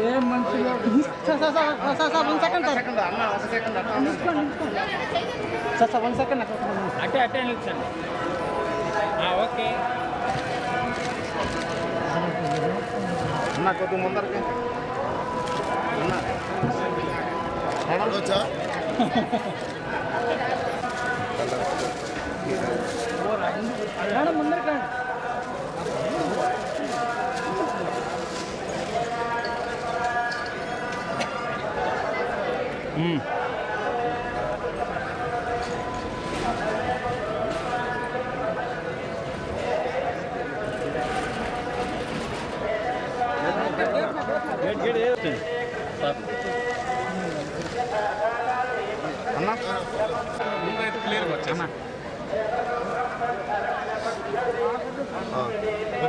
ఏం మంచిగా sir 1 second sir 1 second అట్టే నిల్చండి. ఓకే అన్న కొద్దిగా ముందరికి ముందరకండి. అన్నా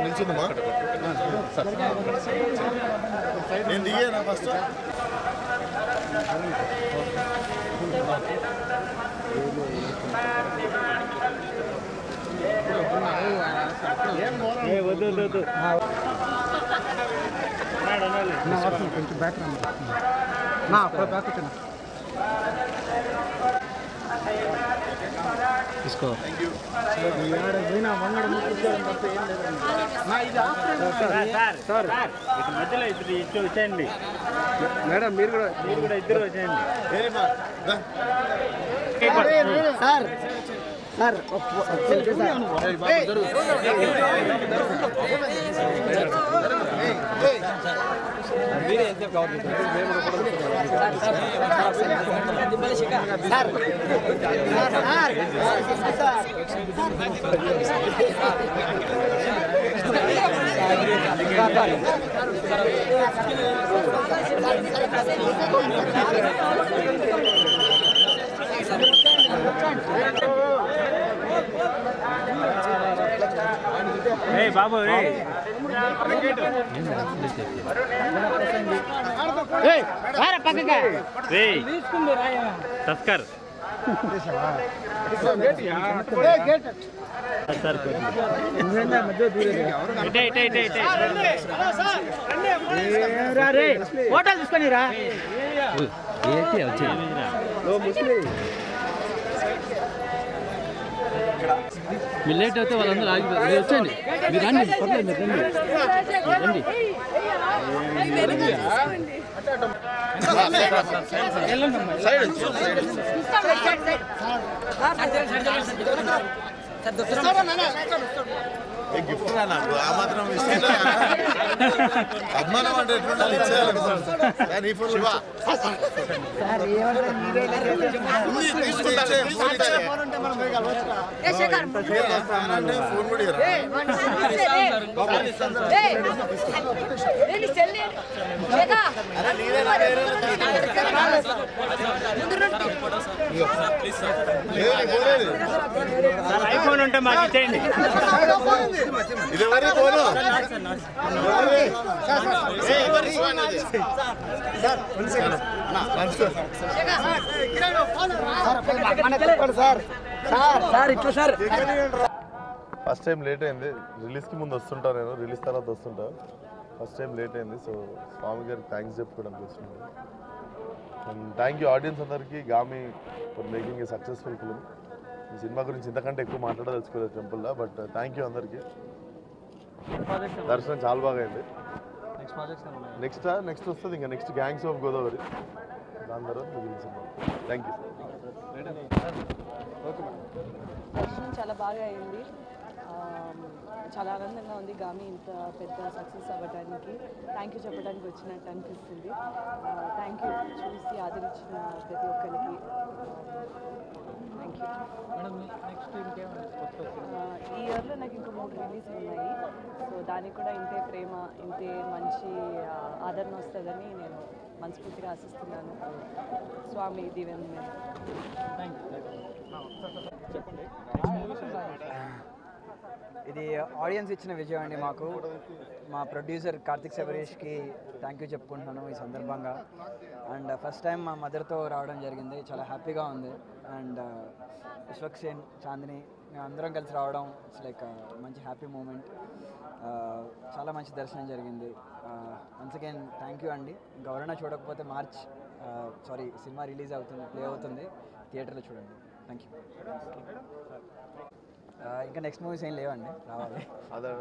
నిల్చుందమ్మా నేను దిగానా ఫస్ట్ వద్దు కొంచెం బ్యాక్ నా అప్పుడు బ్యాక్ వచ్చాను తీసుకో. మధ్యలో ఇద్దరు వచ్చేయండి మేడం. మీరు కూడా ఇద్దరు వచ్చేయండి సార్. సార్ మీరే ఎంత కావాలి బాబు తస్కర్ హోటల్ తీసుకొని రా. మీరు లేట్ అయితే వాళ్ళందరూ ఆగిపోతారు. వచ్చేయండి మీరు రండి. పర్లేదు మీరు రండి. గిఫ్ట్ రా నాకు ఆ మాత్రం అభిమానం అంటే ఎట్లుండాలి ఇచ్చేయాలి ఫోన్ కూడా ఐఫోన్ ఉంటే మాకు ఇచ్చేయండి. ఇది ఎవరి ఫోను? ఫస్ట్ టైం లేట్ అయింది. రిలీజ్కి ముందు వస్తుంటా, నేను రిలీజ్ తర్వాత వస్తుంటా. ఫస్ట్ టైం లేట్ అయింది. సో స్వామి గారికి థ్యాంక్స్ చెప్పుకోవడానికి వస్తున్నాను. అండ్ థ్యాంక్ యూ ఆడియన్స్ అందరికీ, Gaami for making a successful film. ఈ సినిమా గురించి ఇంతకంటే ఎక్కువ మాట్లాడదలుచుకోలేదు టెంపుల్లో, బట్ థ్యాంక్ యూ అందరికీ. దర్శనం చాలా బాగా అయింది. నెక్స్ట్ వస్తుంది ఇంకా నెక్స్ట్ గ్యాంగ్స్ ఆఫ్ గోదావరి, దాని తర్వాత మిగిలిన సినిమా. Thank you. దర్శనం చాలా బాగా అయింది. చాలా ఆనందంగా ఉంది. గామి ఇంత పెద్ద సక్సెస్ అవ్వడానికి థ్యాంక్ యూ చెప్పడానికి వచ్చినట్టు అనిపిస్తుంది. థ్యాంక్ యూ చూసి ఆదరించిన ప్రతి ఒక్కరికి థ్యాంక్ యూ. ఈ ఇయర్లో నాకు ఇంకా 3 రిలీజ్లు ఉన్నాయి. సో దానికి కూడా ఇంతే ప్రేమ, ఇంతే మంచి ఆదరణ వస్తుందని నేను మనస్ఫూర్తిగా ఆశిస్తున్నాను. స్వామి దీవెన. చెప్పండి. ఇది ఆడియన్స్ ఇచ్చిన విజయం అండి మాకు. మా ప్రొడ్యూసర్ కార్తిక్ శబరీష్కి థ్యాంక్ యూ చెప్పుకుంటున్నాను ఈ సందర్భంగా. అండ్ ఫస్ట్ టైం మా మదర్తో రావడం జరిగింది, చాలా హ్యాపీగా ఉంది. అండ్ విశ్వక్సేన్, చాందిని మేము అందరం కలిసి రావడం ఇట్స్ లైక్ మంచి హ్యాపీ మూమెంట్. చాలా మంచి దర్శనం జరిగింది. వన్స్ అగైన్ థ్యాంక్ యూ అండి. ఇంకా ఎవరైనా చూడకపోతే సినిమా రిలీజ్ అవుతుంది, ప్లే అవుతుంది, థియేటర్లో చూడండి. Thank you. ఇంకా నెక్స్ట్ మూవీస్ ఏం లేవండి, రావాలి. అదే